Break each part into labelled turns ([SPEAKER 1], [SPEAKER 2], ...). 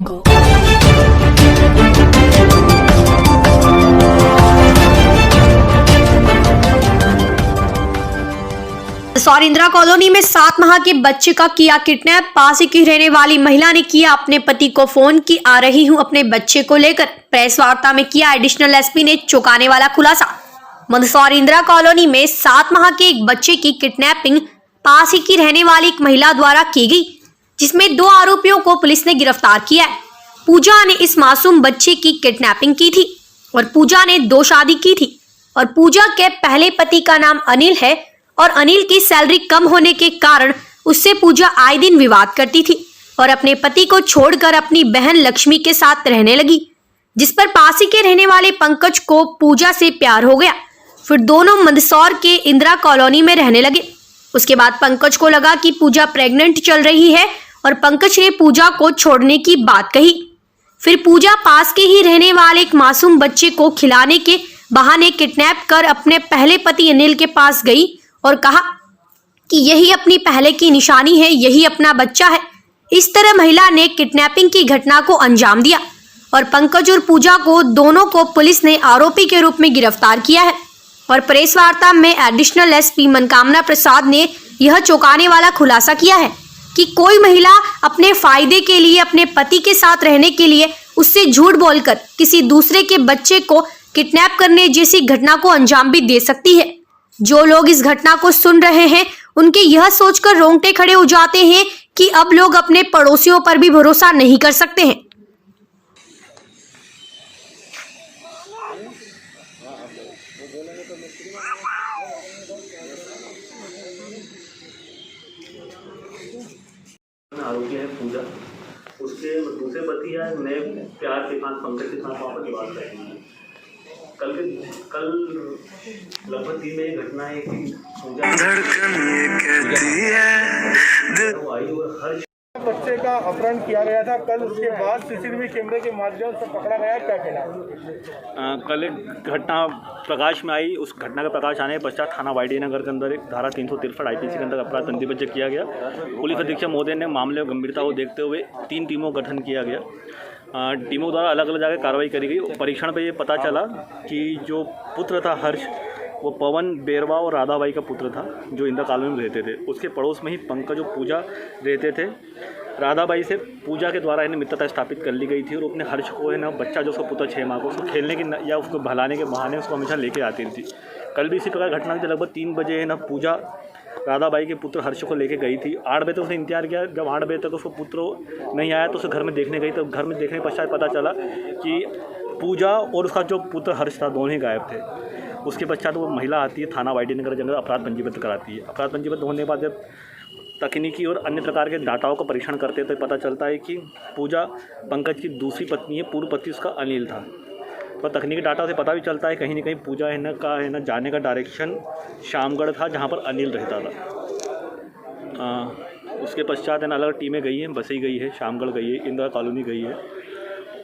[SPEAKER 1] jungle.
[SPEAKER 2] Indira colony में 7 माह के बच्चे का किया किडनैप। पास ही की रहने वाली महिला ने किया अपने पति को फोन कि आ रही हूं अपने बच्चे को लेकर। प्रेस वार्ता में किया एडिशनल एसपी ने चौंकाने वाला खुलासा। मंदसौर इंदिरा कॉलोनी में 7 माह के एक बच्चे की किडनैपिंग पास ही की रहने वाली एक महिला द्वारा की गई, जिसमें 2 आरोपियों को पुलिस ने गिरफ्तार किया है। पूजा ने इस मासूम बच्चे की किडनैपिंग की थी और पूजा ने 2 शादी की थी और पूजा के पहले पति का नाम अनिल है और अनिल की सैलरी कम होने के कारण उससे पूजा आए दिन विवाद करती थी और अपने पति को छोड़कर अपनी बहन लक्ष्मी के साथ रहने लगी, जिस पर पास ही के रहने वाले पंकज को पूजा से प्यार हो गया। फिर दोनों मंदसौर के इंदिरा कॉलोनी में रहने लगे। उसके बाद पंकज को लगा कि पूजा प्रेग्नेंट चल रही है और पंकज ने पूजा को छोड़ने की बात कही। फिर पूजा पास के ही रहने वाले एक मासूम बच्चे को खिलाने के बहाने किडनैप कर अपने पहले पति अनिल के पास गई और कहा कि यही अपनी पहले की निशानी है, यही अपना बच्चा है। इस तरह महिला ने किडनैपिंग की घटना को अंजाम दिया और पंकज और पूजा को दोनों को पुलिस ने आरोपी के रूप में गिरफ्तार किया है। और प्रेस वार्ता में एडिशनल एसपी मनकामना प्रसाद ने यह चौंकाने वाला खुलासा किया है कि कोई महिला अपने फायदे के लिए अपने पति के साथ रहने के लिए उससे झूठ बोलकर किसी दूसरे के बच्चे को किडनैप करने जैसी घटना को अंजाम भी दे सकती है। जो लोग इस घटना को सुन रहे हैं उनके यह सोचकर रोंगटे खड़े हो जाते हैं कि अब लोग अपने पड़ोसियों पर भी भरोसा नहीं कर सकते हैं।
[SPEAKER 3] आरोपी है पूजा, उसके दूसरे पति है नए प्यार के साथ पंकज के साथ वापस बात करती है। कल लगभग 3 बजे घटना है कि पूजा आई और हर
[SPEAKER 4] बच्चे का अपहरण किया गया था। कल उसके बाद सीसीटीवी कैमरे के माध्यम से पकड़ा गया, क्या कहना?
[SPEAKER 5] कल एक घटना प्रकाश में आई। उस घटना का प्रकाश आने के पश्चात थाना वाईडी नगर के अंदर एक धारा 363 IPC के अंदर अपराध पंजीबद्ध किया गया। पुलिस अधीक्षक महोदय ने मामले की गंभीरता को देखते हुए 3 टीमों का गठन किया गया। टीमों द्वारा अलग अलग जगह कार्रवाई करी गई। परीक्षण पे ये पता चला कि जो पुत्र था हर्ष, वो पवन बेरवा और राधाबाई का पुत्र था, जो इंदिरा कॉलोनी में रहते थे। उसके पड़ोस में ही पंकज और पूजा रहते थे। राधाबाई से पूजा के द्वारा इन्हें मित्रता स्थापित कर ली गई थी और अपने हर्ष को है ना, बच्चा जो उसका पुत्र 6 माह को, उसको खेलने की या उसको भलाने के बहाने उसको हमेशा लेके आती थी। कल भी इसी प्रकार घटना थी। लगभग 3 बजे है ना, पूजा राधाबाई के पुत्र हर्ष को लेके गई थी। 8 बजे तक उसने इंतजार किया। जब 8 बजे तक उसको पुत्र नहीं आया तो उसे घर में देखने गई। तो घर में देखने के पश्चात पता चला कि पूजा और उसका जो पुत्र हर्ष था दोनों ही गायब थे। उसके पश्चात वो महिला आती है, थाना वाईडी नगर जंगल अपराध पंजीबद्ध कराती है। अपराध पंजीबद्ध होने के बाद जब तकनीकी और अन्य प्रकार के डाटाओं का परीक्षण करते हैं तो पता चलता है कि पूजा पंकज की दूसरी पत्नी है, पूर्व पति उसका अनिल था। तो तकनीकी डाटा से पता भी चलता है कहीं ना कहीं पूजा है ना जाने का डायरेक्शन शामगढ़ था, जहाँ पर अनिल रहता था। उसके पश्चात है ना अलग टीमें गई हैं, बसई गई है, शामगढ़ गई है, इंदिरा कॉलोनी गई है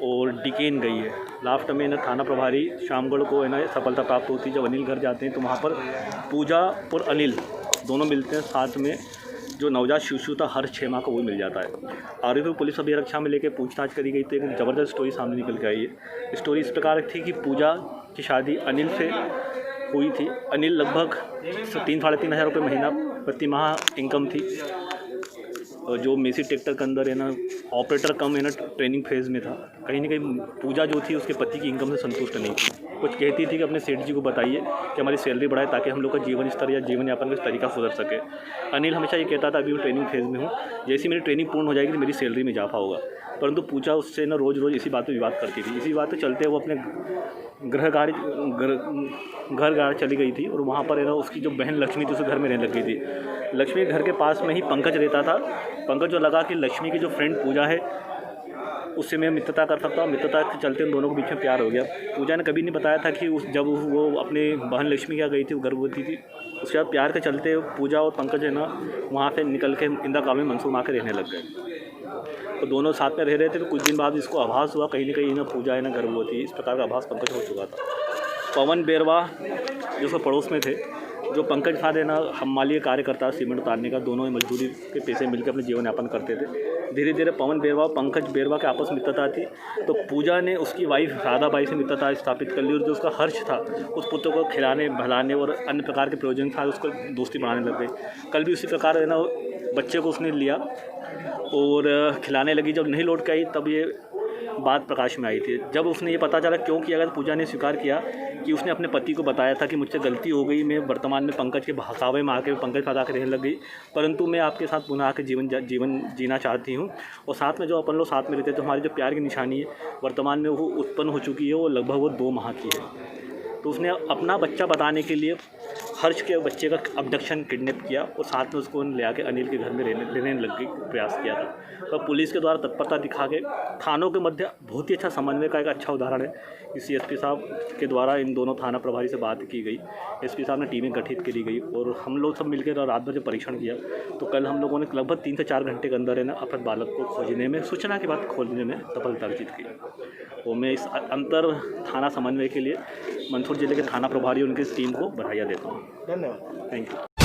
[SPEAKER 5] और डिकेन गई है। लास्ट में ना थाना प्रभारी शामगढ़ को है ना सफलता प्राप्त होती है। जब अनिल घर जाते हैं तो वहाँ पर पूजा और अनिल दोनों मिलते हैं। साथ में जो नवजात शिशु था हर 6 माह को वो मिल जाता है। आरोपी को पुलिस अभिरक्षा में लेकर पूछताछ करी गई तो एक ज़बरदस्त स्टोरी सामने निकल के आई है। स्टोरी इस प्रकार थी कि पूजा की शादी अनिल से हुई थी। अनिल लगभग 3-3.5 हज़ार रुपये महीना प्रति माह इनकम थी। जो मेसी ट्रैक्टर के अंदर है ना ऑपरेटर कम है ना ट्रेनिंग फेज़ में था। कहीं ना कहीं पूजा जो थी उसके पति की इनकम से संतुष्ट नहीं थी। कुछ कहती थी कि अपने सेठ जी को बताइए कि हमारी सैलरी बढ़ाए ताकि हम लोग का जीवन स्तर या जीवन यापन का तरीका सुधर सके। अनिल हमेशा ये कहता था अभी मैं ट्रेनिंग फेज़ में हूँ, जैसी मेरी ट्रेनिंग पूर्ण हो जाएगी तो मेरी सैलरी में इजाफा होगा। परंतु पूजा उससे ना रोज़ इसी बात पर विवाद करती थी। इसी बात पर चलते वो अपने घर चली गई थी और वहाँ पर है ना उसकी जो बहन लक्ष्मी थी उसे घर में रहने लग गई थी। लक्ष्मी के घर के पास में ही पंकज रहता था। पंकज को लगा कि लक्ष्मी की जो फ्रेंड पूजा है उससे मैं मित्रता कर सकता हूँ। मित्रता के चलते उन दोनों के बीच में प्यार हो गया। पूजा ने कभी नहीं बताया था कि जब वो अपने बहन लक्ष्मी क्या गई थी, वो गर्भवती थी। उसके बाद प्यार के चलते पूजा और पंकज है ना वहाँ से निकल के इंदिरा कॉलोनी में मंसूर आकर रहने लग गए। तो दोनों साथ में रह रहे थे। तो कुछ दिन बाद इसको आभास हुआ कहीं ना कहीं ना पूजा है ना गर्भवती। इस प्रकार का आभास पंकज हो चुका था। पवन बेरवा जो सब पड़ोस में थे जो पंकज था ना, हम माली कार्यकर्ता सीमेंट उतारने का, दोनों मजदूरी के पैसे मिलकर अपने जीवन यापन करते थे। धीरे धीरे पवन बेरवा और पंकज बेरवा के आपस में मित्रता थी, तो पूजा ने उसकी वाइफ राधाबाई से मित्रता स्थापित कर ली और जो उसका हर्ष था उस पुत्र को खिलाने भलाने और अन्य प्रकार के प्रयोजन था उसको दोस्ती बढ़ाने लग गई। कल भी उसी प्रकार है ना बच्चे को उसने लिया और खिलाने लगी। जब नहीं लौट के आई तब ये बात प्रकाश में आई थी। जब उसने ये पता चला क्यों किया गया, तो पूजा ने स्वीकार किया कि उसने अपने पति को बताया था कि मुझसे गलती हो गई, मैं वर्तमान में पंकज के बहकावे में आके पंकज पर आकर रहने लग गई, परंतु मैं आपके साथ पुनः आकर जीवन जीना चाहती हूँ। और साथ में जो अपन लोग साथ में रहते थे, तो हमारी जो प्यार की निशानी है वर्तमान में वो उत्पन्न हो चुकी है, वो लगभग वो 2 माह की है। तो उसने अपना बच्चा बताने के लिए हर्ष के बच्चे का अबडक्शन किडनैप किया और साथ में उसको ले आके अनिल के घर में रहने लग गई प्रयास किया था। तो पुलिस के द्वारा तत्परता दिखा के थानों के मध्य बहुत ही अच्छा समन्वय का एक अच्छा उदाहरण है। इसी एसपी साहब के द्वारा इन दोनों थाना प्रभारी से बात की गई, एसपी साहब ने टीमें गठित करी गई और हम लोग सब मिलकर रात भर जब परीक्षण किया तो कल हम लोगों ने लगभग 3 से 4 घंटे के अंदर है ना अपने बालक को खोजने में, सूचना के बाद खोजने में सफलता अर्जित की। और मैं इस अंतर थाना समन्वय के लिए मंदसौर जिले के थाना प्रभारी उनकी टीम को बधाई देता हूँ।
[SPEAKER 4] धन्यवाद।
[SPEAKER 5] Thank you.